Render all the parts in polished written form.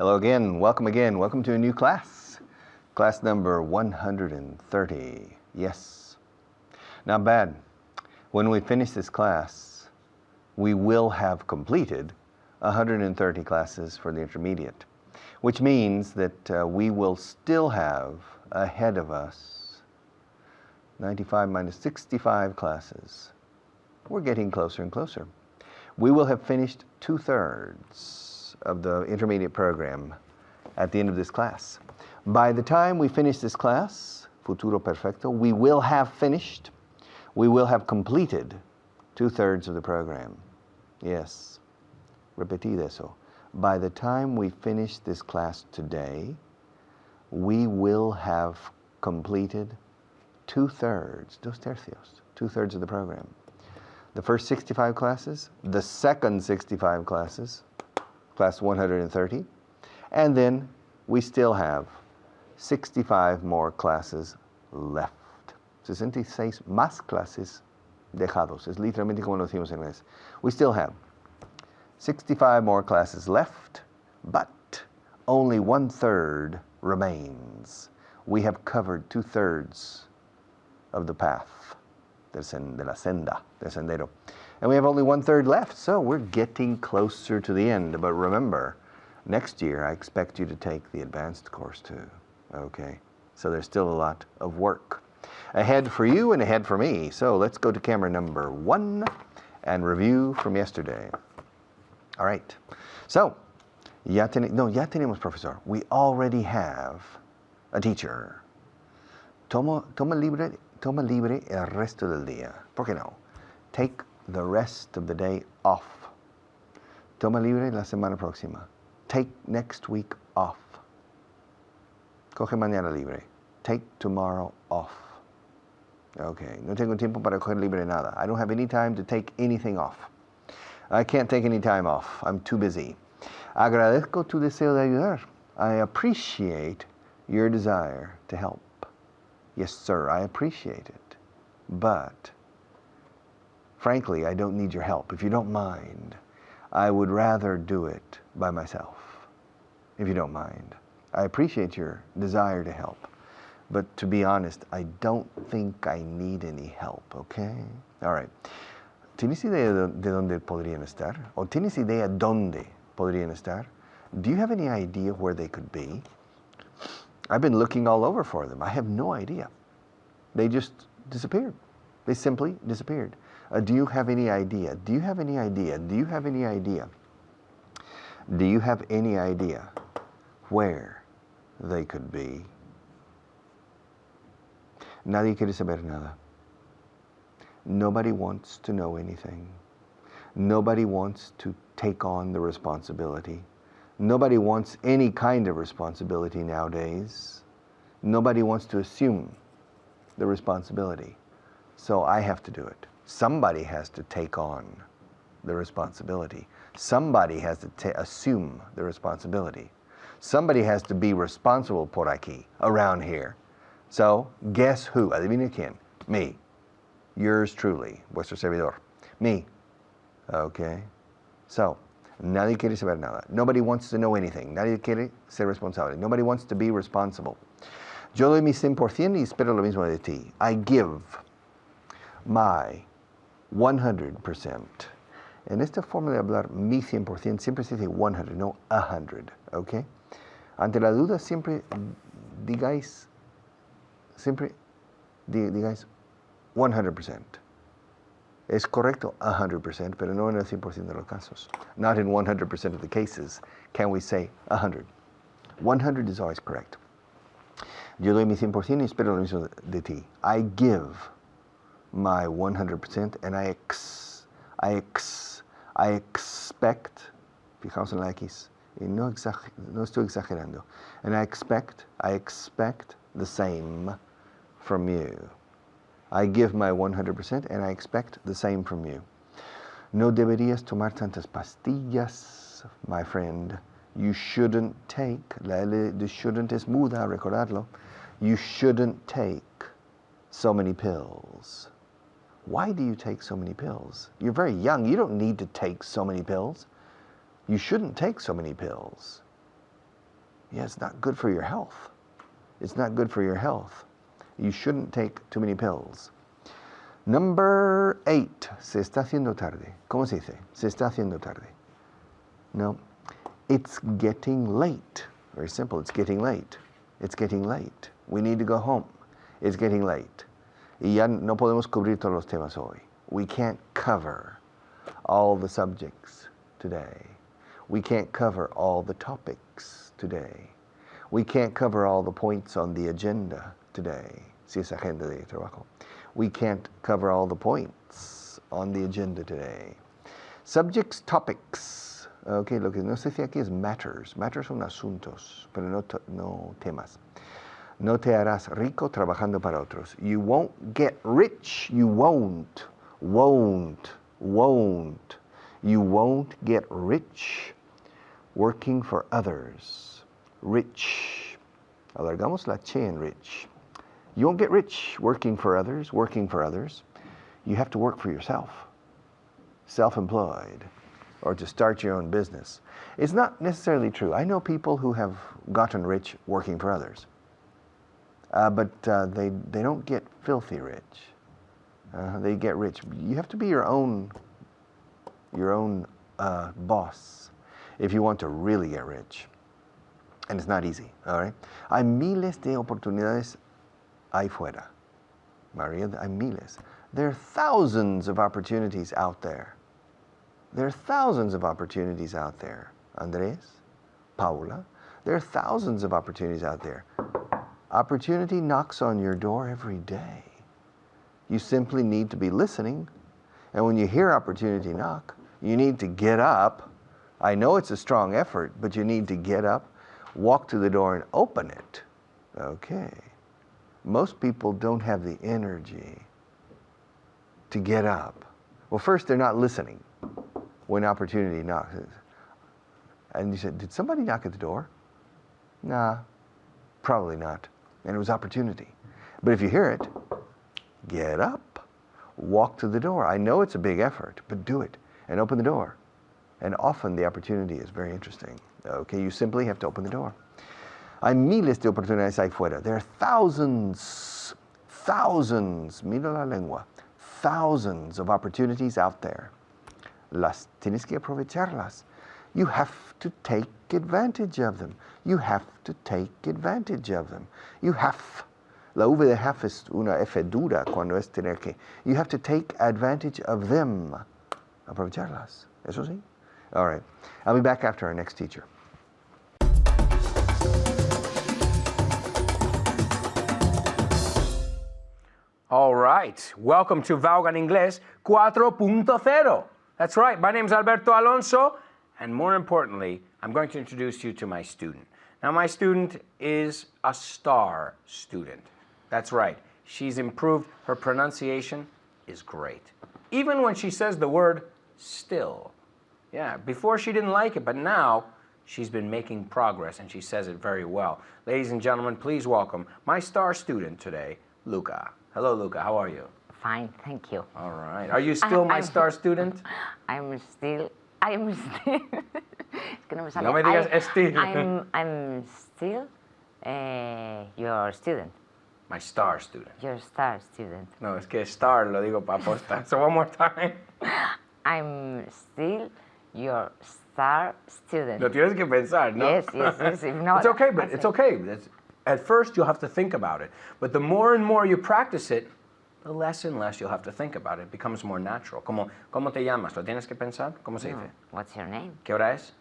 Hello again, welcome to a new class. Class number 130, yes. Not bad. When we finish this class, we will have completed 130 classes for the intermediate, which means that we will still have ahead of us 95 minus 65 classes. We're getting closer and closer. We will have finished 2/3 of the intermediate program at the end of this class. By the time we finish this class, Futuro Perfecto, we will have completed 2/3 of the program. Yes, repetid eso. By the time we finish this class today, we will have completed 2/3, 2/3 of the program. The first 65 classes, the second 65 classes, class 130, and then we still have 65 more classes left. 66 más clases dejados. Es literalmente como lo decimos en inglés. We still have 65 more classes left, but only 1/3 remains. We have covered 2/3 of the path de la senda, del sendero. And we have only 1/3 left, so we're getting closer to the end. But remember, next year I expect you to take the advanced course too, okay? So there's still a lot of work ahead for you and ahead for me. So let's go to camera number 1 and review from yesterday. All right, so ya tenemos profesor. We already have a teacher. Toma libre el resto del día. ¿Por qué no? Take the rest of the day off. Toma libre la semana próxima. Take next week off. Coge mañana libre. Take tomorrow off. Okay, no tengo tiempo para coger libre nada. I don't have any time to take anything off. I can't take any time off. I'm too busy. Agradezco tu deseo de ayudar. I appreciate your desire to help. Yes, sir, I appreciate it. But, frankly, I don't need your help. If you don't mind, I would rather do it by myself, if you don't mind. I appreciate your desire to help. But to be honest, I don't think I need any help, okay? All right. ¿Tienes idea de dónde podrían estar? ¿O tienes idea dónde podrían estar? Do you have any idea where they could be? I've been looking all over for them. I have no idea. They just disappeared. They simply disappeared. Do you have any idea? Do you have any idea? Do you have any idea? Do you have any idea where they could be? Nadie quiere saber nada. Nobody wants to know anything. Nobody wants to take on the responsibility. Nobody wants any kind of responsibility nowadays. Nobody wants to assume the responsibility. So I have to do it. Somebody has to take on the responsibility. Somebody has to assume the responsibility. Somebody has to be responsible por aquí, around here. So guess who? Adivina quién? Me. Yours truly, vuestro servidor. Me. Okay? So, nadie quiere saber nada. Nobody wants to know anything. Nadie quiere ser responsable. Nobody wants to be responsible. Yo doy mi 100% y espero lo mismo de ti. I give my 100%. En esta forma de hablar mi 100% siempre se dice 100, no 100, ¿ok? Ante la duda siempre digáis 100%. Es correcto 100%, pero no en el 100% de los casos. Not in 100% of the cases can we say 100. 100 is always correct. Yo doy mi 100% y espero lo mismo de ti. I give my 100% and I expect, fijaos en la X, y no estoy exagerando, and I expect the same from you. I give my 100% and I expect the same from you. No deberías tomar tantas pastillas, my friend. You shouldn't take, la L de shouldn't es muda, recordarlo. You shouldn't take so many pills. Why do you take so many pills? You're very young. You don't need to take so many pills. You shouldn't take so many pills. Yeah, it's not good for your health. It's not good for your health. You shouldn't take too many pills. Number 8. Se está haciendo tarde. ¿Cómo se dice? Se está haciendo tarde. No. It's getting late. Very simple. It's getting late. It's getting late. We need to go home. It's getting late. Y ya no podemos cubrir todos los temas hoy. We can't cover all the subjects today. We can't cover all the topics today. We can't cover all the points on the agenda today. Si es agenda de trabajo. We can't cover all the points on the agenda today. Subjects, topics. Okay, lo que no se dice aquí es matters. Matters son asuntos, pero no temas. No te harás rico trabajando para otros. You won't get rich. You won't. You won't get rich working for others. Rich. Alargamos la che en rich. You won't get rich working for others. You have to work for yourself. Self-employed. Or to start your own business. It's not necessarily true. I know people who have gotten rich working for others. But they don't get filthy rich. They get rich. You have to be your own boss if you want to really get rich. And it's not easy, all right? Hay miles de oportunidades ahí fuera. Maria, hay miles. There are thousands of opportunities out there. There are thousands of opportunities out there. Andres, Paula, there are thousands of opportunities out there. Opportunity knocks on your door every day. You simply need to be listening. And when you hear opportunity knock, you need to get up. I know it's a strong effort, but you need to get up, walk to the door and open it. Okay. Most people don't have the energy to get up. Well, first, they're not listening when opportunity knocks. And you said, did somebody knock at the door? Nah, probably not. And it was opportunity. But if you hear it, get up, walk to the door. I know it's a big effort, but do it and open the door. And often the opportunity is very interesting. Okay, you simply have to open the door. Hay miles de oportunidades ahí fuera. There are thousands, mira la lengua, thousands of opportunities out there. Las tienes que aprovecharlas. You have to take advantage of them. You have to take advantage of them. You have. La V de have es una F dura cuando es tener que. You have to take advantage of them. Aprovecharlas. Eso sí. All right. I'll be back after our next teacher. All right. Welcome to Vaughan Inglés 4.0. That's right. My name is Alberto Alonso. And more importantly, I'm going to introduce you to my student. Now, my student is a star student. That's right. She's improved. Her pronunciation is great. Even when she says the word still. Yeah, before she didn't like it, but now she's been making progress and she says it very well. Ladies and gentlemen, please welcome my star student today, Luca. Hello, Luca. How are you? Fine, thank you. All right. Are you still my star student? I'm still. Es que no me sale. No me digas still. I'm still your student. My star student. Your star student. No, es que star lo digo para apostar. So one more time. I'm still your star student. Lo tienes que pensar, ¿no? Yes. If not, it's okay, but it's okay. At first, you'll have to think about it. But the more and more you practice it, the less and less you'll have to think about it. It becomes more natural. ¿Cómo te llamas? ¿Lo tienes que pensar? ¿Cómo se dice? What's your name? ¿Qué hora es?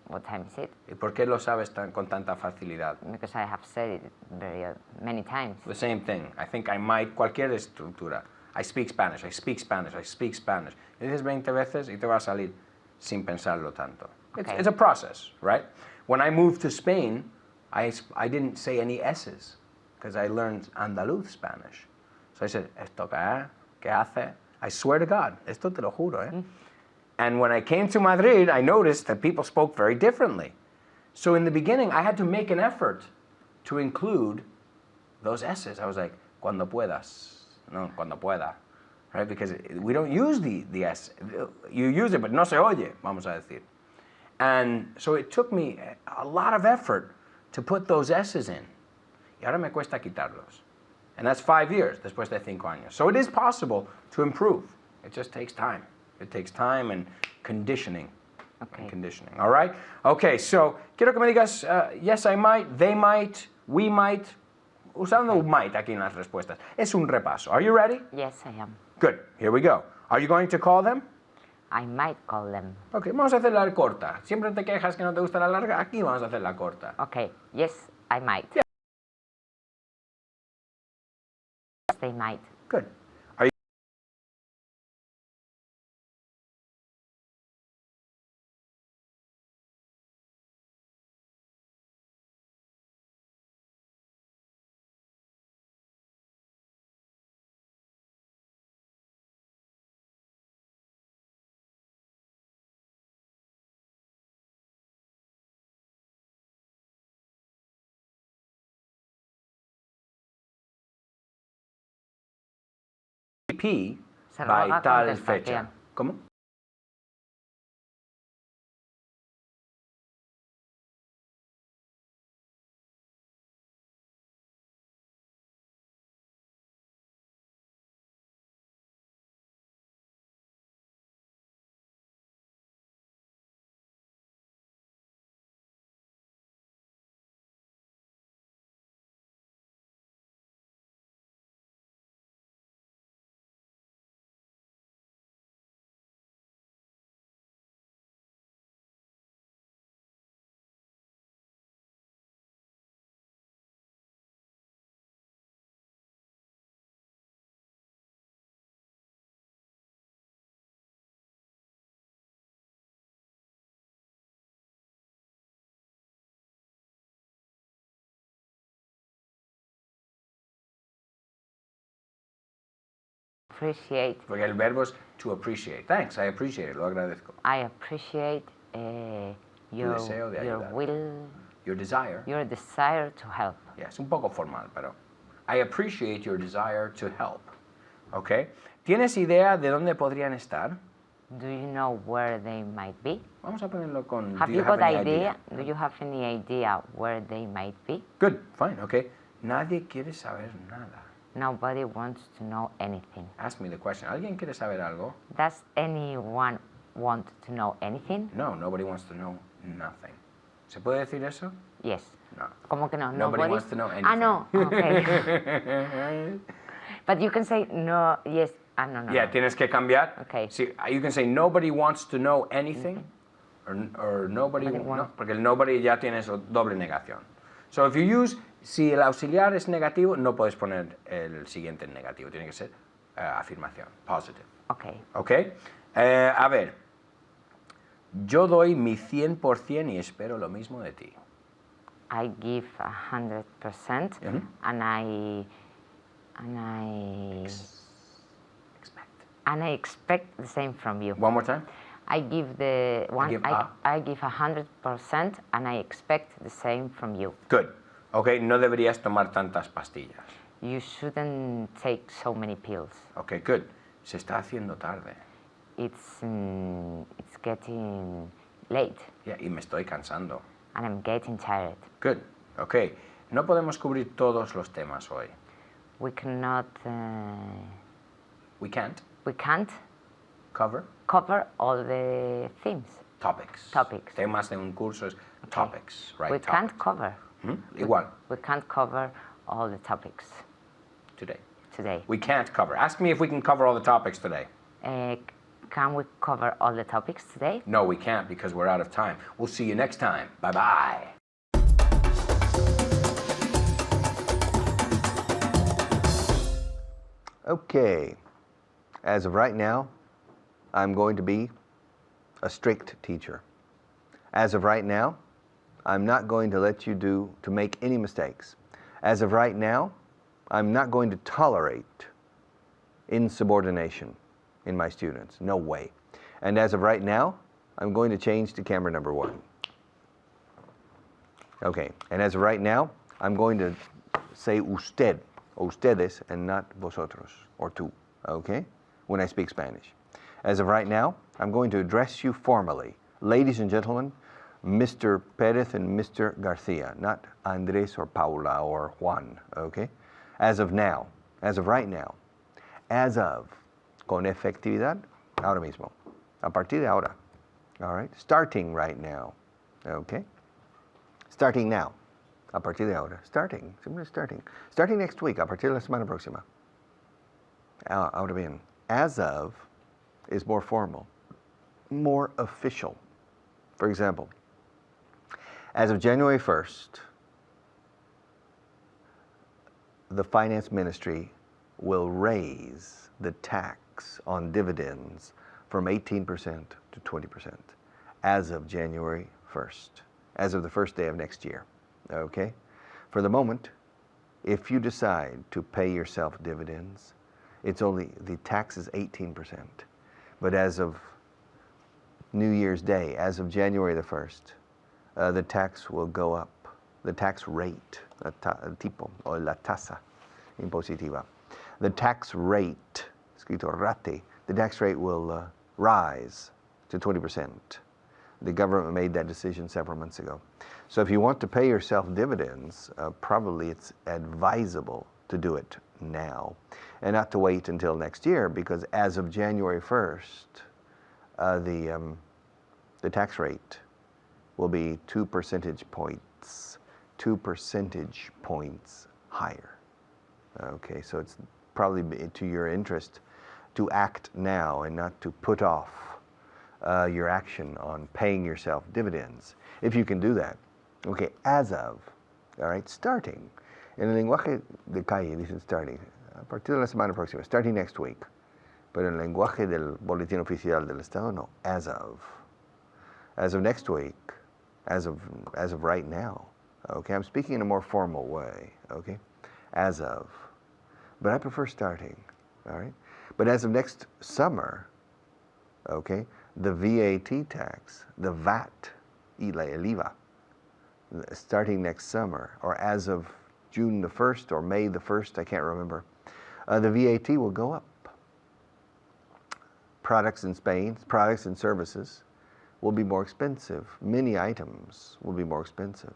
What time is it? ¿Y por qué lo sabes con tanta facilidad? Because I have said it many times. The same thing. I think I might, cualquier estructura. I speak Spanish, I speak Spanish, I speak Spanish. Lo dices 20 veces y te va a salir sin pensarlo tanto. Okay. It's a process, right? When I moved to Spain, I didn't say any S's because I learned Andaluz Spanish. So I said, ¿esto qué hace? I swear to God, esto te lo juro, eh? And when I came to Madrid, I noticed that people spoke very differently. So in the beginning, I had to make an effort to include those S's. I was like, cuando puedas, no, cuando pueda, right? Because we don't use the S. You use it, but no se oye, vamos a decir. And so it took me a lot of effort to put those S's in. Y ahora me cuesta quitarlos. And that's 5 years, después de 5 años. So it is possible to improve. It just takes time. It takes time and conditioning. Okay. And conditioning, all right? Okay, so quiero que me digas, yes, I might, they might, we might, usando might aquí en las respuestas. Es un repaso. Are you ready? Yes, I am. Good, here we go. Are you going to call them? I might call them. Ok, vamos a hacer la corta. Siempre te quejas que no te gusta la larga, aquí vamos a hacer la corta. Okay. Yes, I might. Yeah. Yes, they might. Good. Are you P Se by roga tal contestación. fecha? ¿Cómo? Appreciate. Porque el verbo es to appreciate. Thanks, I appreciate it, lo agradezco. I appreciate your, deseo de your ayudar. will, Your desire. your desire to help. Yeah, es un poco formal, pero I appreciate your desire to help. ¿Ok? ¿Tienes idea de dónde podrían estar? Do you know where they might be? Vamos a ponerlo con Have do you you have got any idea? Do you have any idea where they might be? Good, fine, okay. Nadie quiere saber nada. Nobody wants to know anything. Ask me the question. ¿Alguien quiere saber algo? Does anyone want to know anything? No, nobody wants to know nothing. ¿Se puede decir eso? Yes. No. ¿Cómo que no? Nobody wants to know anything. Ah, no. Okay. But you can say no, yes. Ah, no, no. Yeah, no. tienes que cambiar. Okay. Sí, you can say nobody wants to know anything or nobody, Nobody no, wants. porque el nobody ya tiene su doble negación. So if you use, si el auxiliar es negativo, no puedes poner el siguiente en negativo, tiene que ser afirmación, positive. Okay. ¿Ok? A ver, yo doy mi 100% y espero lo mismo de ti. I give 100% and I expect the same from you. One more time. I give the one. give I give 100% and I expect the same from you. Good. Ok, no deberías tomar tantas pastillas. You shouldn't take so many pills. Ok, good. Se está haciendo tarde. It's getting late Yeah, y me estoy cansando. and I'm getting tired. Good. Ok. No podemos cubrir todos los temas hoy. We cannot. We can't We can't cover cover all the themes. topics. Topics. Temas de un curso es topics, right? We can't cover. Igual, We can't cover all the topics today. today. We can't cover. Ask me if we can cover all the topics today. Can we cover all the topics today? No, we can't because we're out of time. We'll see you next time. Bye-bye. Okay. As of right now, I'm going to be a strict teacher. As of right now, I'm not going to let you to make any mistakes. As of right now, I'm not going to tolerate insubordination in my students. No way. And as of right now, I'm going to change to camera number 1. Okay. And as of right now, I'm going to say usted, or ustedes, and not vosotros, or tú, okay? When I speak Spanish. As of right now, I'm going to address you formally. Ladies and gentlemen, Mr. Perez and Mr. Garcia, not Andres or Paula or Juan, okay? As of now, as of right now, as of, con efectividad, ahora mismo, a partir de ahora, all right? Starting right now, okay? Starting now, a partir de ahora, starting, simply starting. Starting next week, a partir de la semana próxima. Ahora bien, as of is more formal, more official. For example, as of January 1st, the Finance Ministry will raise the tax on dividends from 18% to 20% as of January 1st, as of the first day of next year, okay? For the moment, if you decide to pay yourself dividends, the tax is 18%. But as of New Year's Day, as of January the 1st, the tax will go up. The tax rate, tipo, o la tasa impositiva. The tax rate, escrito rate, the tax rate will rise to 20%. The government made that decision several months ago. So if you want to pay yourself dividends, probably it's advisable to do it now and not to wait until next year, because as of January 1st, the tax rate will be 2 percentage points higher. Okay, so it's probably to your interest to act now and not to put off your action on paying yourself dividends. If you can do that, okay, as of, all right, starting. En el lenguaje de calle dicen starting, a partir de la semana próxima, starting next week. Pero en el lenguaje del boletín oficial del Estado, no, as of. As of next week, as of right now, okay? I'm speaking in a more formal way, okay? As of. But I prefer starting, all right? But as of next summer, okay, the VAT tax, the VAT, el IVA, starting next summer, or as of June the 1st or May the 1st, I can't remember, the VAT will go up. Products in Spain, products and services will be more expensive. Many items will be more expensive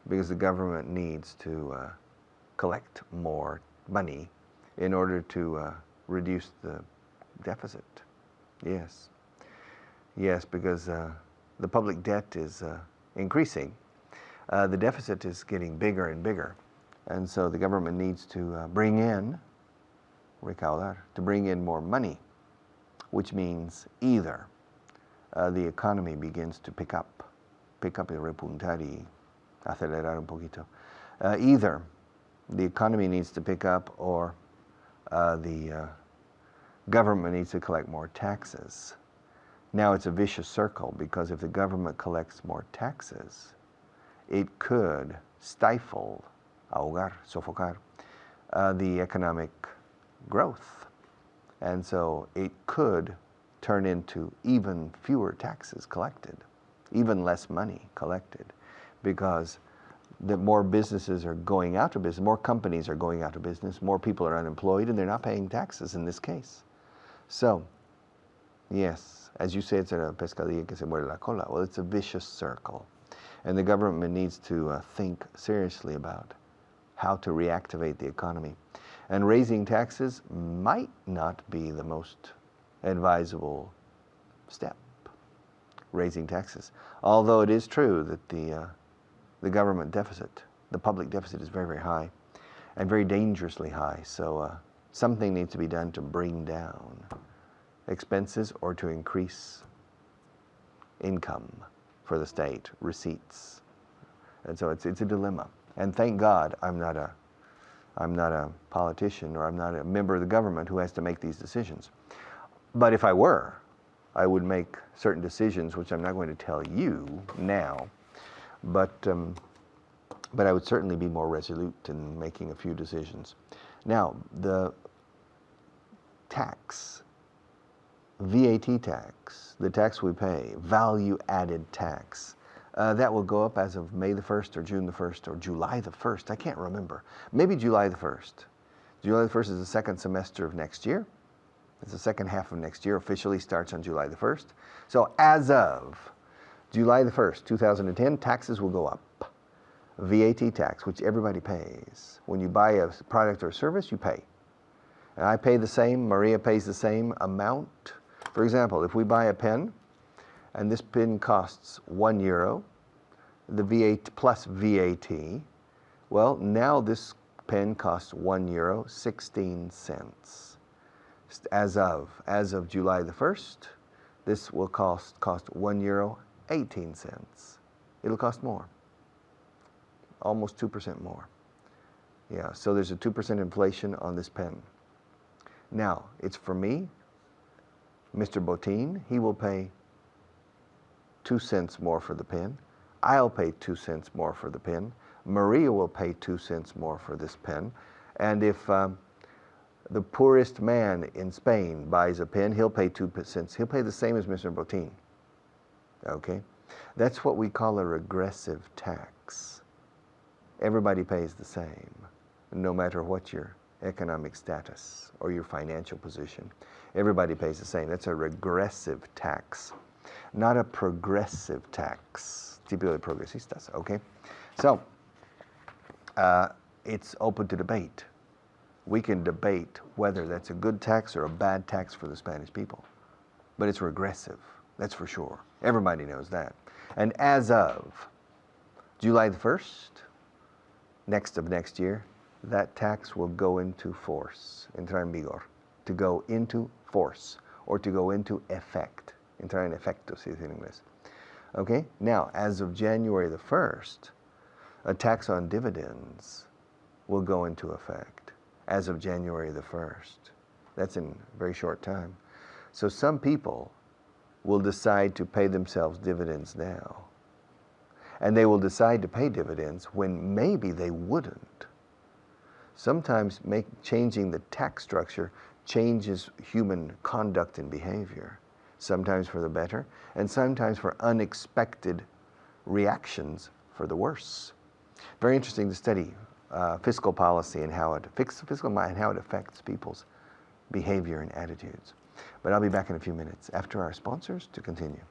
because the government needs to collect more money in order to reduce the deficit. Yes. Yes, because the public debt is increasing. The deficit is getting bigger and bigger. And so the government needs to bring in, recaudar, to bring in more money, which means either the economy begins to pick up y repuntar y acelerar un poquito. Either the economy needs to pick up or the government needs to collect more taxes. Now it's a vicious circle, because if the government collects more taxes, it could stifle, ahogar, sofocar, the economic growth. And so it could turn into even fewer taxes collected, even less money collected, because the more businesses are going out of business, more companies are going out of business, more people are unemployed, and they're not paying taxes in this case. So, yes, as you say, it's a pescadilla que se muerde la cola. Well, it's a vicious circle. And the government needs to think seriously about how to reactivate the economy. And raising taxes might not be the most advisable step, raising taxes. Although it is true that the government deficit, the public deficit, is very, very high and very dangerously high. So something needs to be done to bring down expenses or to increase income for the state, receipts. And so it's a dilemma. And thank God I'm not a politician, or I'm not a member of the government who has to make these decisions. But if I were, I would make certain decisions, which I'm not going to tell you now, but I would certainly be more resolute in making a few decisions. Now, the tax, VAT tax, the tax we pay, value-added tax, that will go up as of May the 1st or June the 1st or July the 1st. I can't remember. Maybe July the 1st. July the 1st is the second semester of next year. It's the second half of next year. Officially starts on July the 1st. So as of July the 1st, 2010, taxes will go up. VAT tax, which everybody pays. When you buy a product or service, you pay. And I pay the same, Maria pays the same amount. For example, if we buy a pen, and this pen costs €1, the VAT plus VAT, well, now this pen costs €1, 16 cents. As of July the 1st, this will cost €1, 18 cents. It'll cost more. Almost 2% more. Yeah, so there's a 2% inflation on this pen. Now, it's for me, Mr. Botín, he will pay 2 cents more for the pen. I'll pay 2 cents more for the pen. Maria will pay 2 cents more for this pen. And if the poorest man in Spain buys a pen, he'll pay 2 cents. He'll pay the same as Mr. Botín. Okay? That's what we call a regressive tax. Everybody pays the same, no matter what your economic status or your financial position. Everybody pays the same. That's a regressive tax, not a progressive tax. Típico de progresistas, okay? So, it's open to debate. We can debate whether that's a good tax or a bad tax for the Spanish people. But it's regressive, that's for sure. Everybody knows that. And as of July the 1st, next year, that tax will go into force, entrar en vigor, to go into force, or to go into effect, entrar en efecto, se dice en inglés. Okay, now, as of January the 1st, a tax on dividends will go into effect, as of January the 1st. That's in a very short time. So some people will decide to pay themselves dividends now. And they will decide to pay dividends when maybe they wouldn't. Sometimes changing the tax structure changes human conduct and behavior, sometimes for the better, and sometimes for unexpected reactions for the worse. Very interesting to study fiscal policy and how it affects people's behavior and attitudes. But I'll be back in a few minutes after our sponsors to continue.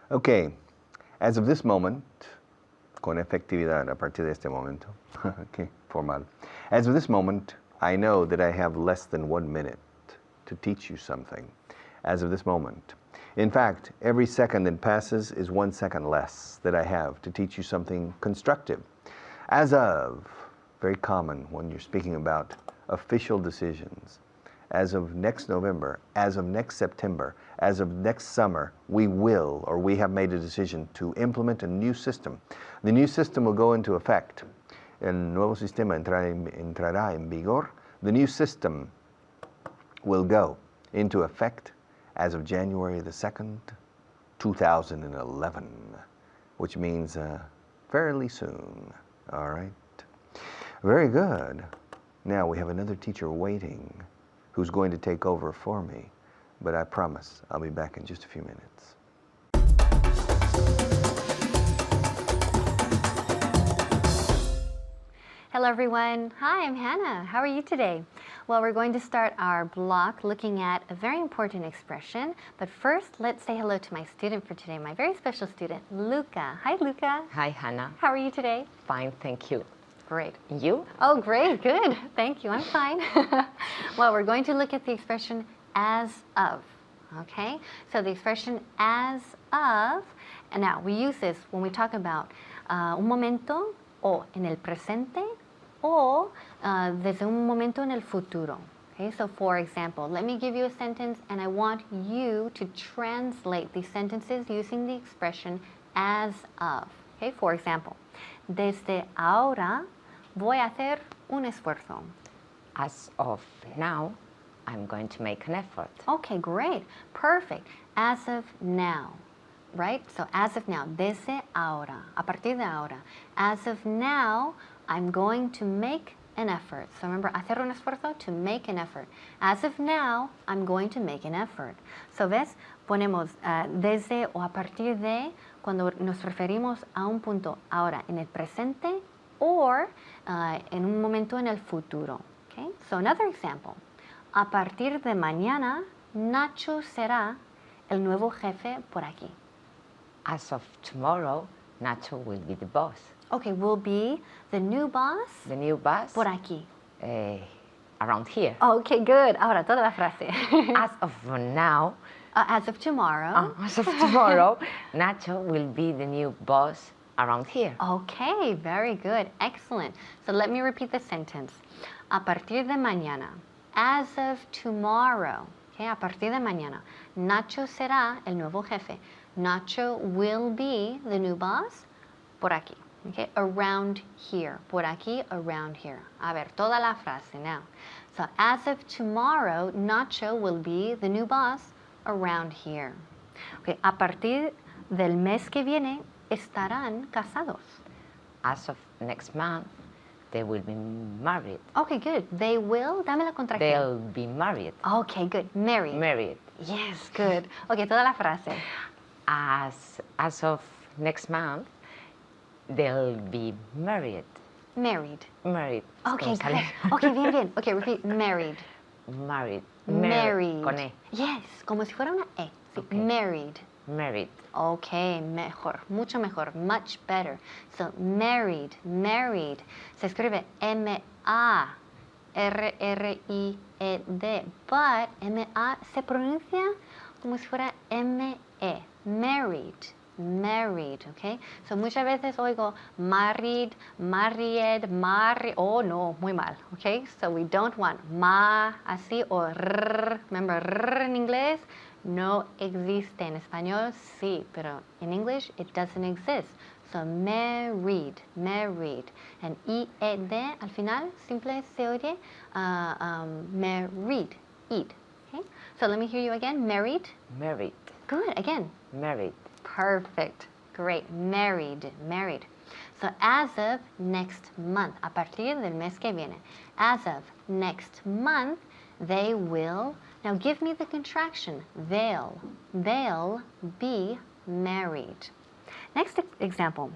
Okay, as of this moment, con efectividad a partir de este momento, okay, formal. As of this moment, I know that I have less than 1 minute to teach you something. As of this moment. In fact, every second that passes is 1 second less that I have to teach you something constructive. As of, very common when you're speaking about official decisions, as of next November, as of next September, as of next summer, we have made a decision to implement a new system. The new system will go into effect. El nuevo sistema entrará en vigor. The new system will go into effect as of January the 2nd, 2011, which means fairly soon. All right. Very good. Now we have another teacher waiting who's going to take over for me, but I promise I'll be back in just a few minutes. Hello everyone. Hi, I'm Hannah. How are you today? Well, we're going to start our block looking at a very important expression, but first let's say hello to my student for today, my very special student, Luca. Hi, Luca. Hi, Hannah. How are you today? Fine, thank you. Great. You? Oh, great, good. Thank you, I'm fine. Well, we're going to look at the expression as of, okay? So the expression as of, and now we use this when we talk about un momento o en el presente o desde un momento en el futuro. Okay, so for example, let me give you a sentence and I want you to translate these sentences using the expression as of. Okay, for example, desde ahora voy a hacer un esfuerzo. As of now, I'm going to make an effort. Okay, great. Perfect. As of now, right? So as of now, desde ahora, a partir de ahora. As of now, I'm going to make an effort. So remember, hacer un esfuerzo, to make an effort. As of now, I'm going to make an effort. So ves, ponemos desde o a partir de cuando nos referimos a un punto ahora en el presente or en un momento en el futuro. Okay? So another example. A partir de mañana, Nacho será el nuevo jefe por aquí. As of tomorrow, Nacho will be the boss. Okay, will be the new boss The new boss por aquí. around here. Okay, good. Ahora toda la frase. As of now, As of tomorrow. as of tomorrow, Nacho will be the new boss around here. Okay, very good. Excellent. So let me repeat the sentence. A partir de mañana. As of tomorrow. Okay, a partir de mañana. Nacho será el nuevo jefe. Nacho will be the new boss por aquí. Okay, around here. Por aquí, around here. A ver, toda la frase now. So as of tomorrow, Nacho will be the new boss around here. Okay, a partir del mes que viene, estarán casados. As of next month, they will be married. Okay, good. They will. Dame la contracción. They'll be married. Okay, good. Married. Married. Yes, good. Okay, toda la frase. As of next month, they'll be married. Married. Married. Okay, ¿Cómo sale? good. Okay, bien, bien. Okay, repeat. Married. Married. Married. Con E. Yes, como si fuera una E. Sí, Okay. married. Married. Okay, mejor, mucho mejor, much better. So, married, married. Se escribe M-A-R-R-I-E-D, but M-A se pronuncia como si fuera M-E. Married, married, okay? So, muchas veces oigo married, married, oh no, muy mal, okay? So, we don't want ma así o rrr. Remember, rrr en inglés no existe. En español sí, pero in English it doesn't exist. So married, married. And I-E-D al final simple se oye married, eat. Okay? So let me hear you again. Married. Married. Good. Again. Married. Perfect. Great. Married, married. So as of next month, a partir del mes que viene, as of next month, they will. Now give me the contraction. They'll be married. Next example.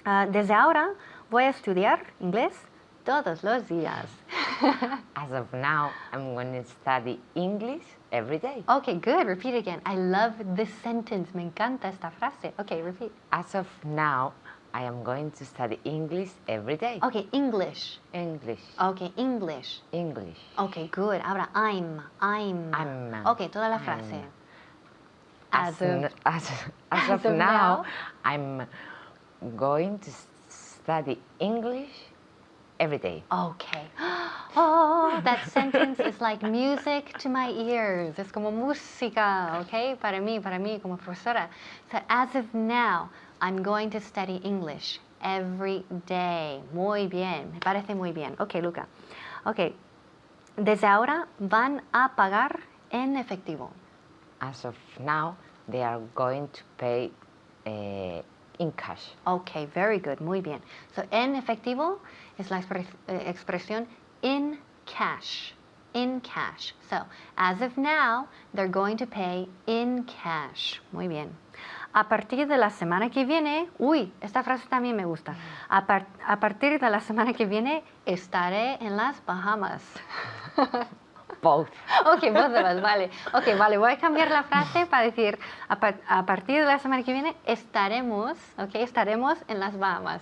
Desde ahora voy a estudiar inglés todos los días. As of now, I'm going to study English every day. Okay, good. Repeat again. I love this sentence. Me encanta esta frase. Okay, repeat. As of now, I am going to study English every day. Okay, English. English. Okay, English. English. Okay, good. Ahora I'm. Okay, toda la frase. As of now, I'm going to study English every day. Okay. Oh, that sentence is like music to my ears. Es como música, okay? Para mí, como profesora. So as of now, I'm going to study English every day. Muy bien. Me parece muy bien. Okay, Luca. Okay. Desde ahora van a pagar en efectivo. As of now, they are going to pay in cash. Okay, very good. Muy bien. So en efectivo es la expresión in cash. In cash. So, as of now, they're going to pay in cash. Muy bien. A partir de la semana que viene, esta frase también me gusta. A partir de la semana que viene, estaré en las Bahamas. Both. Ok, both of us, vale. Ok, vale, voy a cambiar la frase para decir, a partir de la semana que viene, estaremos en las Bahamas.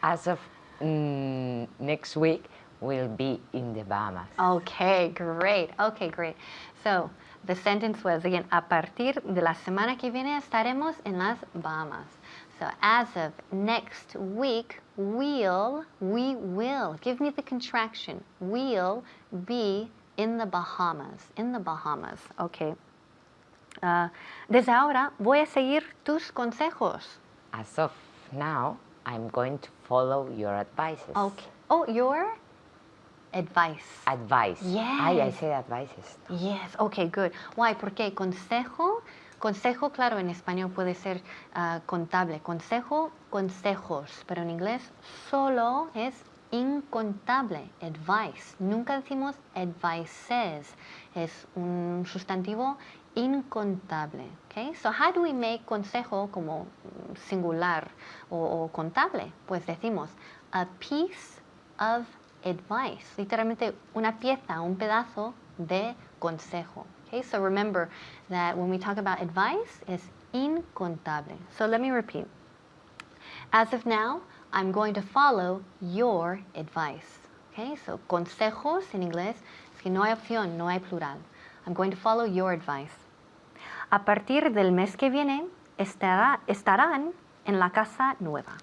As of next week, we'll be in the Bahamas. Okay, great. Okay, great. So, the sentence was, again, a partir de la semana que viene estaremos en las Bahamas. So, as of next week, we will, give me the contraction, we'll be in the Bahamas. In the Bahamas, okay. Desde ahora voy a seguir tus consejos. As of now, I'm going to follow your advices. Okay. Oh, your advice. Advice. Yes. I said advices. Yes, okay, good. Why? Porque consejo, claro, en español puede ser contable. Consejo, consejos, pero en inglés solo es incontable, advice. Nunca decimos advices. Es un sustantivo incontable. Okay? So how do we make consejo como singular o contable? Pues decimos a piece of advice. Literalmente una pieza, un pedazo de consejo. Okay, so remember that when we talk about advice, it's incontable. So let me repeat. As of now, I'm going to follow your advice. Okay, so consejos en inglés es que no hay opción, no hay plural. I'm going to follow your advice. A partir del mes que viene, estarán en la casa nueva.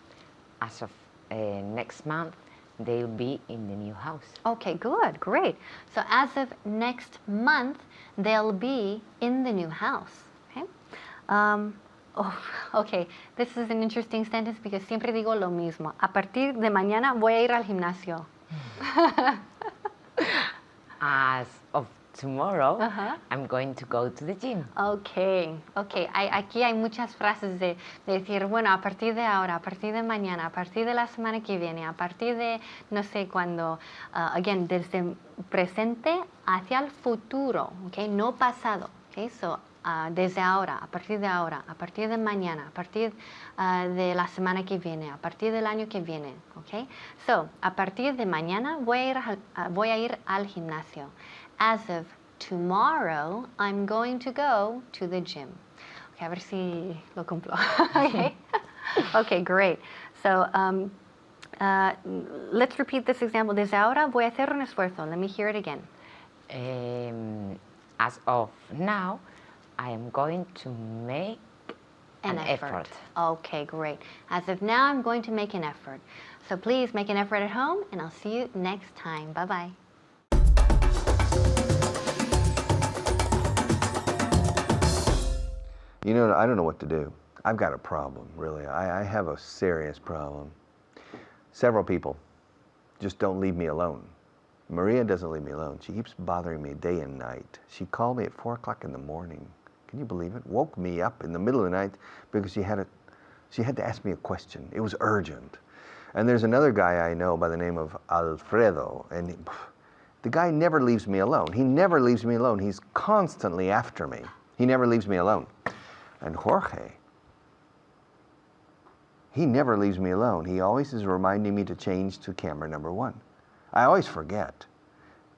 As of next month, they'll be in the new house. Okay, good, great. So as of next month, they'll be in the new house. Okay. Okay, this is an interesting sentence because siempre digo lo mismo. A partir de mañana voy a ir al gimnasio. As of tomorrow, I'm going to go to the gym. Okay. Aquí hay muchas frases de decir, bueno, a partir de ahora, a partir de mañana, a partir de la semana que viene, a partir de no sé cuándo. Again, desde presente hacia el futuro, okay, no pasado. Okay, so desde ahora, a partir de mañana, a partir de la semana que viene, a partir del año que viene, okay? So, a partir de mañana voy a ir al gimnasio. As of tomorrow, I'm going to go to the gym. Okay, a ver si lo cumplo. Okay? Okay, great. So, let's repeat this example. Desde ahora voy a hacer un esfuerzo. Let me hear it again. As of now, I am going to make an effort. Okay, great. As of now, I'm going to make an effort. So please make an effort at home, and I'll see you next time. Bye-bye. You know, I don't know what to do. I've got a problem, really. I have a serious problem. Several people just don't leave me alone. Maria doesn't leave me alone. She keeps bothering me day and night. She called me at 4 o'clock in the morning. Can you believe it? Woke me up in the middle of the night because she had to ask me a question. It was urgent. And there's another guy I know by the name of Alfredo, and the guy never leaves me alone. He never leaves me alone. He's constantly after me. He never leaves me alone. And Jorge, he never leaves me alone. He always is reminding me to change to camera number 1. I always forget.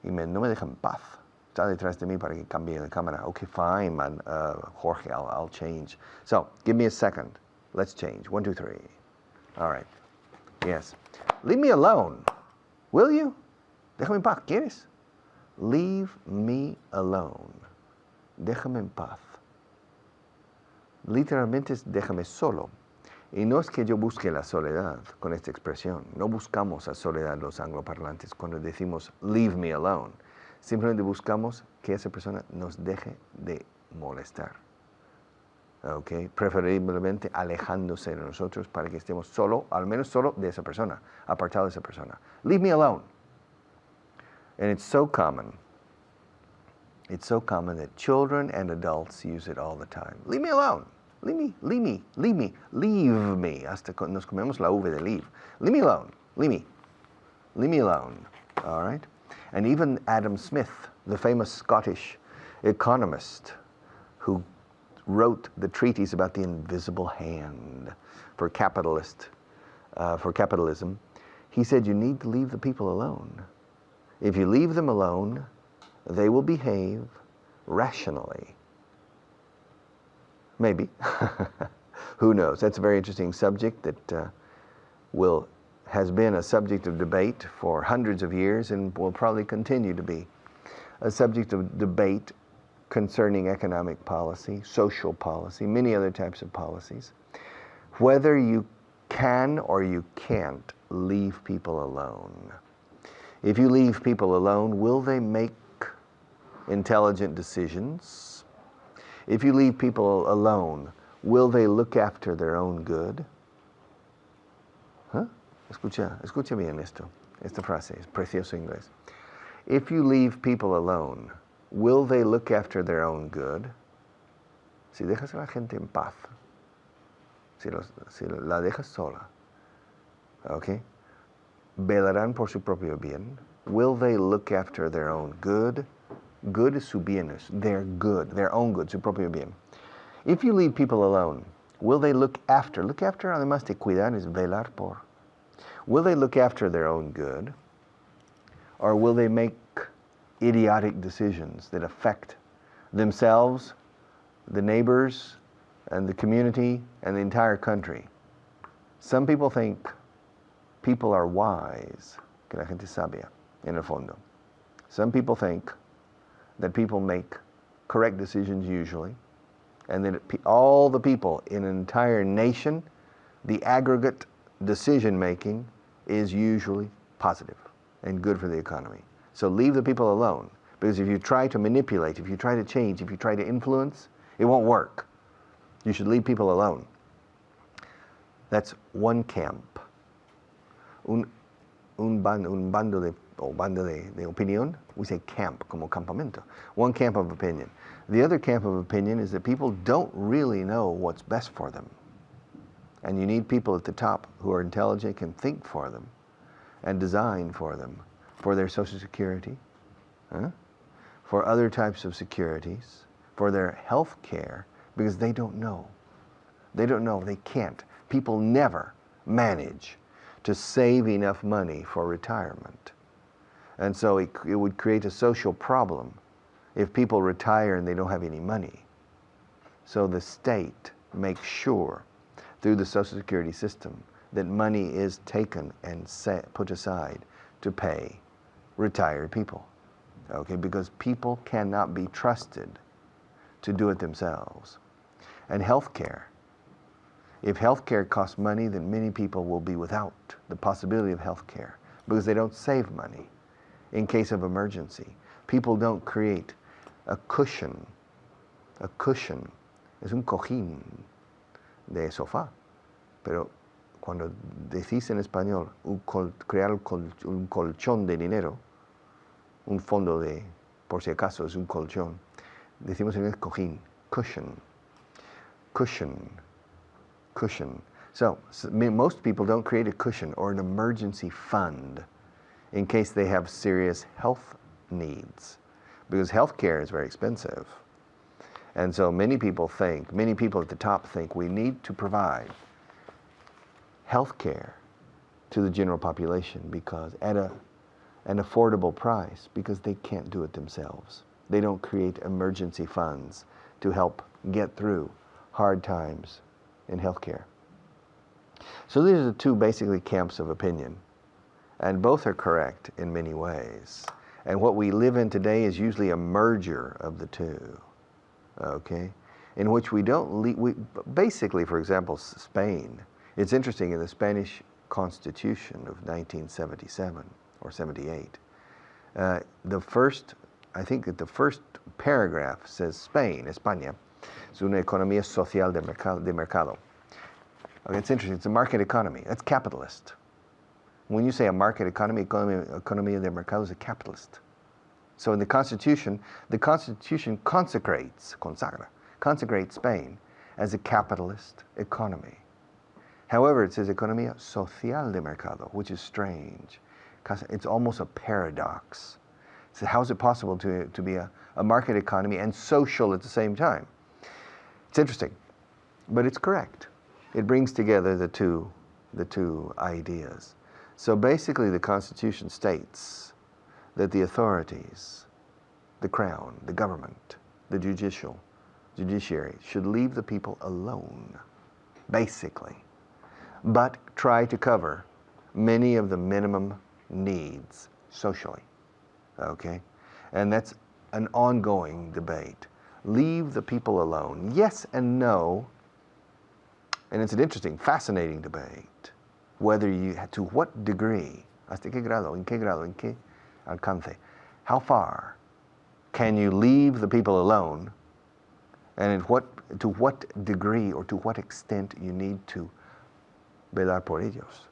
Y no me deja en paz. Está detrás de mí para que cambie la cámara. Okay, fine, man. Jorge, I'll change. So, give me a second. Let's change. 1, 2, 3. All right. Yes. Leave me alone. Will you? Déjame en paz. ¿Quieres? Leave me alone. Déjame en paz. Literalmente es déjame solo. Y no es que yo busque la soledad con esta expresión. No buscamos la soledad los angloparlantes cuando decimos leave me alone. Simplemente buscamos que esa persona nos deje de molestar. Okay? Preferiblemente alejándose de nosotros para que estemos solo, al menos solo de esa persona, apartado de esa persona. Leave me alone. And it's so common. It's so common that children and adults use it all the time. Leave me alone. Leave me, leave me, leave me, leave me. Hasta nos comemos la V de leave. Leave me alone. Leave me. Leave me alone. All right? And even Adam Smith, the famous Scottish economist who wrote the treatise about the invisible hand for capitalism, he said you need to leave the people alone. If you leave them alone, they will behave rationally. Maybe. Who knows? That's a very interesting subject that has been a subject of debate for hundreds of years and will probably continue to be a subject of debate concerning economic policy, social policy, many other types of policies. Whether you can or you can't leave people alone. If you leave people alone, will they make intelligent decisions? If you leave people alone, will they look after their own good? Huh? Escucha bien esta frase, es precioso inglés. If you leave people alone, will they look after their own good? Si dejas a la gente en paz, si la dejas sola, okay? Velarán por su propio bien. Will they look after their own good? Good is su bienes, their good, their own good, su propio bien. If you leave people alone, will they look after además de cuidar es velar por. Will they look after their own good? Or will they make idiotic decisions that affect themselves, the neighbors, and the community, and the entire country? Some people think people are wise, que la gente sabia, en el fondo. Some people think that people make correct decisions usually, and that all the people in an entire nation, the aggregate decision making is usually positive and good for the economy. So leave the people alone, because if you try to manipulate, if you try to change, if you try to influence, it won't work. You should leave people alone. That's one camp. Un bando de opinión, we say camp, como campamento. One camp of opinion. The other camp of opinion is that people don't really know what's best for them. And you need people at the top who are intelligent, can think for them, and design for them, for their Social Security, for other types of securities, for their health care, because they don't know. They don't know, they can't. People never manage to save enough money for retirement. And so it would create a social problem if people retire and they don't have any money. So the state makes sure through the Social Security system that money is taken and put aside to pay retired people. Okay, because people cannot be trusted to do it themselves. And healthcare. If healthcare costs money, then many people will be without the possibility of healthcare because they don't save money in case of emergency. People don't create a cushion. A cushion es un cojín de sofá. Pero cuando decís en español crear un colchón de dinero, un fondo de, por si acaso es un colchón, decimos en inglés cojín, cushion, cushion, cushion. So most people don't create a cushion or an emergency fund in case they have serious health needs, because health care is very expensive. And so many people at the top think we need to provide health care to the general population because at an affordable price, because they can't do it themselves. They don't create emergency funds to help get through hard times in healthcare. So these are the two basically camps of opinion, and both are correct in many ways. And what we live in today is usually a merger of the two, okay? In which we don't, basically, for example, Spain. It's interesting, in the Spanish Constitution of 1977 or 78, I think that the first paragraph says Spain, España, es una economía social de mercado. Okay, it's interesting, it's a market economy, that's capitalist. When you say a market economy, economía de mercado is a capitalist. So in the Constitution consecrates Spain as a capitalist economy. However, it says economía social de mercado, which is strange. It's almost a paradox. So how is it possible to be a market economy and social at the same time? It's interesting, but it's correct. It brings together the two ideas. So basically the Constitution states that the authorities, the crown, the government, the judiciary should leave the people alone, basically, but try to cover many of the minimum needs socially, okay? And that's an ongoing debate. Leave the people alone. Yes and no, and it's an interesting, fascinating debate, whether to what degree, hasta qué grado, en qué alcance, how far can you leave the people alone, and to what degree or to what extent you need to velar por ellos,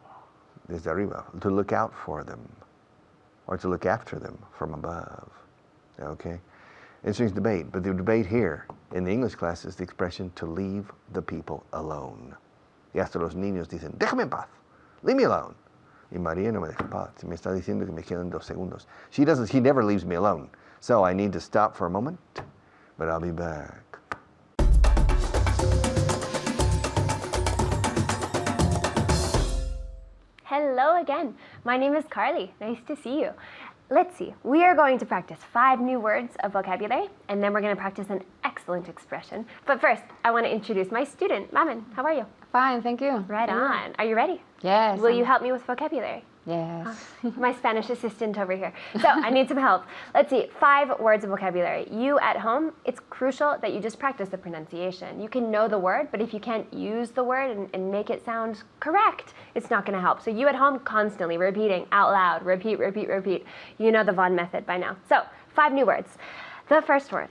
desde arriba, to look out for them, or to look after them from above, okay? Interesting debate, but the debate here in the English class is the expression to leave the people alone. Y hasta los niños dicen, déjame en paz, leave me alone. Y María no me deja en paz, me está diciendo que me quedan 2 segundos. She never leaves me alone. So I need to stop for a moment, but I'll be back. Hello again. My name is Carly. Nice to see you. let's see. We are going to practice 5 new words of vocabulary, and then we're going to practice an excellent expression. But first, I want to introduce my student, Mamen. How are you? Fine, thank you. Right on. Are you ready? Yes. Will you help me with vocabulary? Yes. My Spanish assistant over here. So I need some help. Let's see, 5 words of vocabulary. You at home, it's crucial that you just practice the pronunciation. You can know the word, but if you can't use the word and make it sound correct, it's not going to help. So you at home, constantly repeating out loud, repeat, repeat, repeat. You know the Von method by now. So 5 new words. The first word.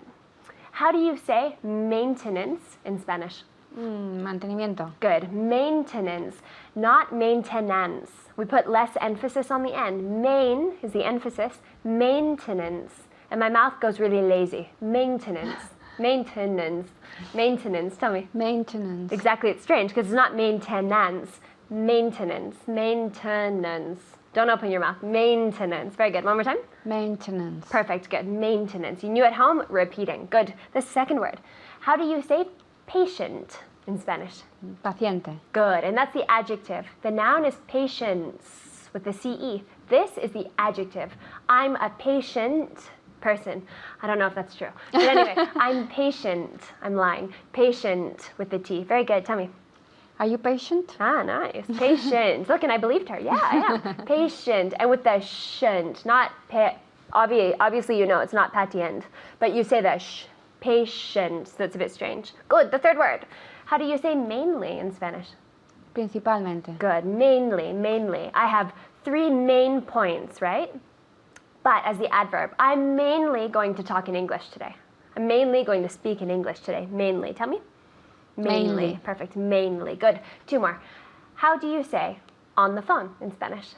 How do you say maintenance in Spanish? Mantenimiento. Good. Maintenance, not maintenance. We put less emphasis on the end. Main is the emphasis. Maintenance. And my mouth goes really lazy. Maintenance. Maintenance. Maintenance. Tell me. Maintenance. Exactly. It's strange because it's not maintenance. Maintenance. Maintenance. Don't open your mouth. Maintenance. Very good. One more time. Maintenance. Perfect. Good. Maintenance. You knew at home. Repeating. Good. The second word. How do you say patient in Spanish? Paciente. Good, and that's the adjective. The noun is patience with the CE. This is the adjective. I'm a patient person. I don't know if that's true. But anyway, I'm patient. I'm lying. Patient with the T. Very good. Tell me. Are you patient? Ah, nice. Patient. Look, and I believed her. Yeah, I am. Patient. And with the shant, not obviously you know it's not patient, but you say the sh. Patient. So it's a bit strange. Good. The third word. How do you say mainly in Spanish? Principalmente. Good. Mainly, mainly. I have 3 main points, right? But as the adverb, I'm mainly going to talk in English today. I'm mainly going to speak in English today. Mainly. Tell me. Mainly. Perfect. Mainly. Good. 2 more. How do you say on the phone in Spanish?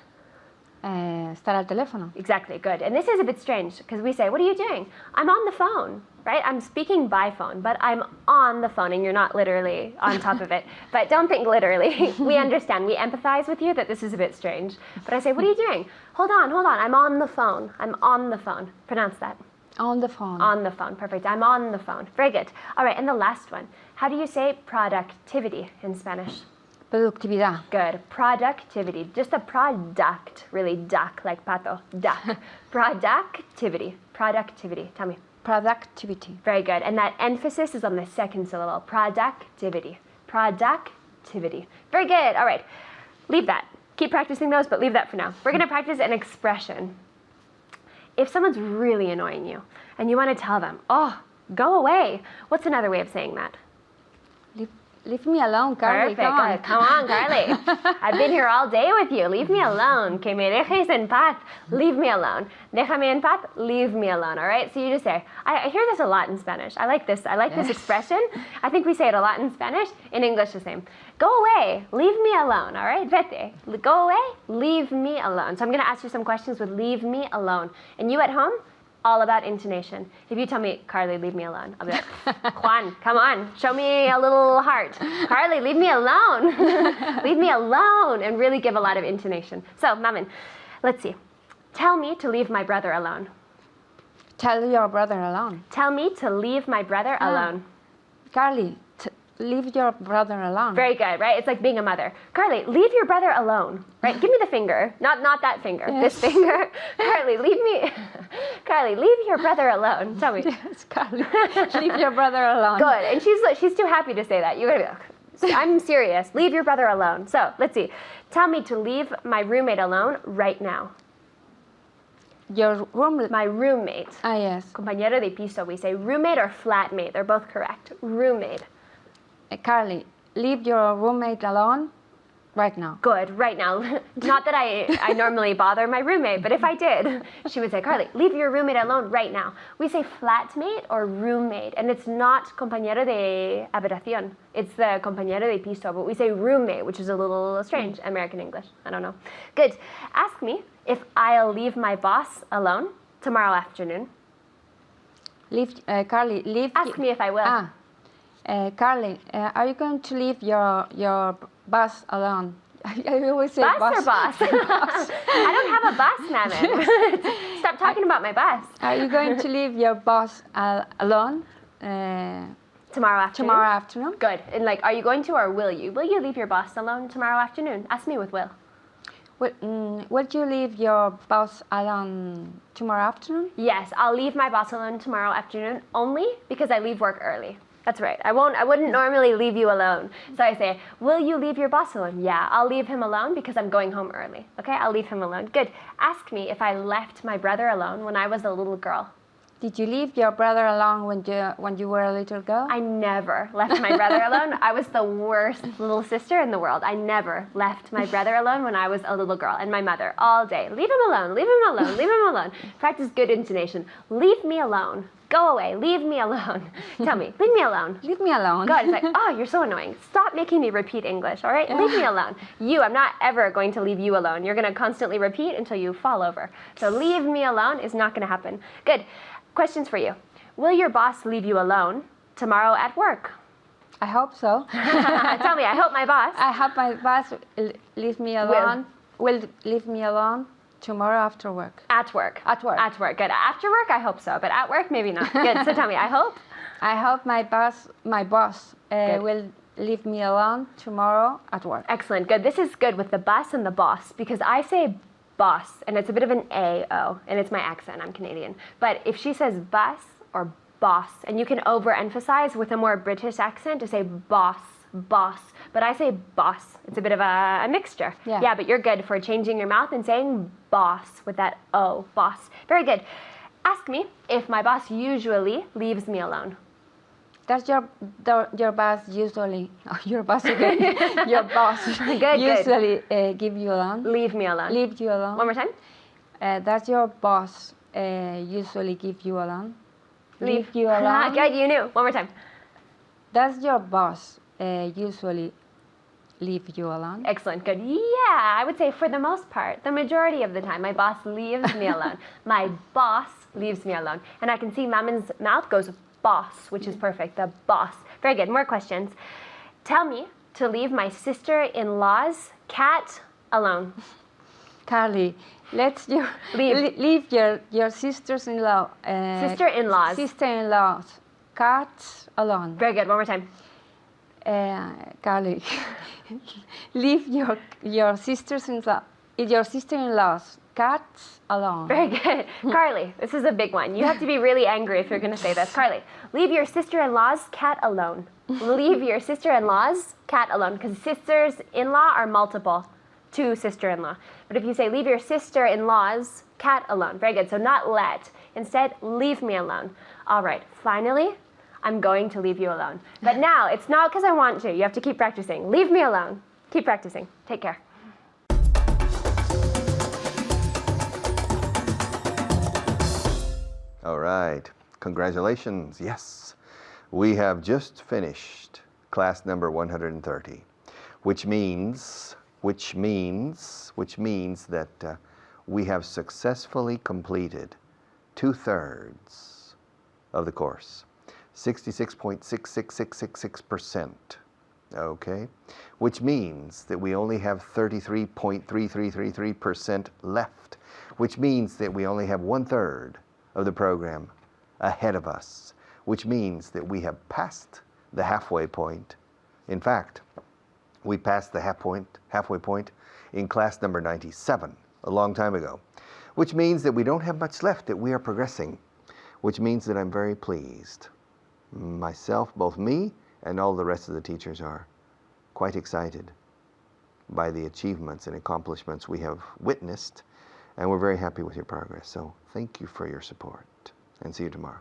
Estar al teléfono. Exactly. Good. And this is a bit strange because we say, what are you doing? I'm on the phone, right? I'm speaking by phone, but I'm on the phone and you're not literally on top of it. But don't think literally. We understand. We empathize with you that this is a bit strange. But I say, what are you doing? Hold on. I'm on the phone. I'm on the phone. Pronounce that. On the phone. On the phone. Perfect. I'm on the phone. Very good. All right. And the last one. How do you say productivity in Spanish? Productividad. Good. Productivity. Just a product. Really duck, like pato. Duck. Productivity. Productivity. Tell me. Productivity. Very good. And that emphasis is on the second syllable. Productivity. Productivity. Very good. All right. Leave that. Keep practicing those, but leave that for now. We're going to practice an expression. If someone's really annoying you and you want to tell them, oh, go away. What's another way of saying that? Leave me alone, Carly. Perfect. Come on. Good. Come on, Carly. I've been here all day with you. Leave me alone. Que me dejes en paz. Leave me alone. Déjame en paz. Leave me alone. All right. So you just say. I hear this a lot in Spanish. I like this. I like this expression. I think we say it a lot in Spanish. In English, the same. Go away. Leave me alone. All right. Vete. Go away. Leave me alone. So I'm going to ask you some questions with leave me alone. And you at home, all about intonation. If you tell me, Carly, leave me alone, I'll be like, Juan, come on, show me a little heart. Carly, leave me alone. Leave me alone, and really give a lot of intonation. So, Mamen, let's see. Tell me to leave my brother alone. Tell your brother alone. Tell me to leave my brother alone. Carly, leave your brother alone. Very good, right? It's like being a mother. Carly, leave your brother alone, right? Give me the finger, not that finger, Yes. this finger. Carly, Carly, leave your brother alone. Tell me. Yes, Carly, leave your brother alone. Good, and she's too happy to say that. You're gonna be like, I'm serious. Leave your brother alone. So let's see. Tell me to leave my roommate alone right now. Your room. My roommate. Yes. Compañero de piso. We say roommate or flatmate. They're both correct. Roommate. Carly, leave your roommate alone right now. Good, right now. Not that I normally bother my roommate, but if I did, she would say, Carly, leave your roommate alone right now. We say flatmate or roommate, and it's not compañero de habitación. It's the compañero de piso, but we say roommate, which is a little strange, American English. I don't know. Good. Ask me if I'll leave my boss alone tomorrow afternoon. Carly, leave. Ask me if I will. Carly, are you going to leave your boss alone? I always say Bus or boss? I don't have a bus, Mamen. Stop talking about my bus. Are you going to leave your boss alone Tomorrow afternoon? tomorrow afternoon? Good. And like, are you going to or will you? Will you leave your boss alone tomorrow afternoon? Ask me with will. Would you leave your boss alone tomorrow afternoon? Yes, I'll leave my boss alone tomorrow afternoon only because I leave work early. That's right. I wouldn't normally leave you alone. So I say, will you leave your boss alone? Yeah, I'll leave him alone because I'm going home early. Okay, I'll leave him alone. Good. Ask me if I left my brother alone when I was a little girl. Did you leave your brother alone when you were a little girl? I never left my brother alone. I was the worst little sister in the world. I never left my brother alone when I was a little girl. And my mother, all day, leave him alone, leave him alone, leave him alone. Practice good intonation. Leave me alone. Go away, leave me alone. Tell me, leave me alone. Leave me alone. God, it's like, oh, you're so annoying. Stop making me repeat English, all right? Leave me alone. I'm not ever going to leave you alone. You're going to constantly repeat until you fall over. So leave me alone is not going to happen. Good. Questions for you. Will your boss leave you alone tomorrow at work? I hope so. Tell me, I hope my boss. I hope my boss leave me alone. Will leave me alone tomorrow after work. At work. At work. At work. Good. After work, I hope so. But at work, maybe not. Good. So tell me, I hope. I hope my boss will leave me alone tomorrow at work. Excellent. Good. This is good with the bus and the boss because I say boss and it's a bit of an A-O and it's my accent. I'm Canadian. But if she says bus or boss, and you can overemphasize with a more British accent to say boss. But I say boss. It's a bit of a mixture. Yeah, but you're good for changing your mouth and saying boss with that O, boss. Very good. Ask me if my boss usually leaves me alone. Does your boss usually, your boss again, your boss usually give you alone? Leave me alone. Leave you alone. One more time. Does your boss usually give you alone? Leave you alone. Good, you knew. One more time. Does your boss usually leave you alone? Excellent, good. Yeah, I would say for the most part, the majority of the time, my boss leaves me alone. My boss leaves me alone. And I can see Maman's mouth goes boss, which is perfect, the boss. Very good, more questions. Tell me to leave my sister-in-law's cat alone. Carly, let's leave your sisters-in-law. Sister-in-law's cat alone. Very good, one more time. Carly, leave your sister-in-law's cat alone. Very good. Carly, this is a big one. You have to be really angry if you're going to say this. Carly, leave your sister-in-law's cat alone. Leave your sister-in-law's cat alone, because sisters-in-law are multiple. 2 sister-in-law. But if you say leave your sister-in-law's cat alone. Very good. So not let. Instead, leave me alone. All right. Finally, I'm going to leave you alone. But now, it's not because I want to. You have to keep practicing. Leave me alone. Keep practicing. Take care. All right. Congratulations. Yes. We have just finished class number 130, which means that we have successfully completed 2/3 of the course. 66.66666%, okay? Which means that we only have 33.3333% left, which means that we only have 1/3 of the program ahead of us, which means that we have passed the halfway point. In fact, we passed the halfway point in class number 97 a long time ago, which means that we don't have much left, that we are progressing, which means that I'm very pleased. Myself, both me and all the rest of the teachers are quite excited by the achievements and accomplishments we have witnessed, and we're very happy with your progress. So thank you for your support, and see you tomorrow.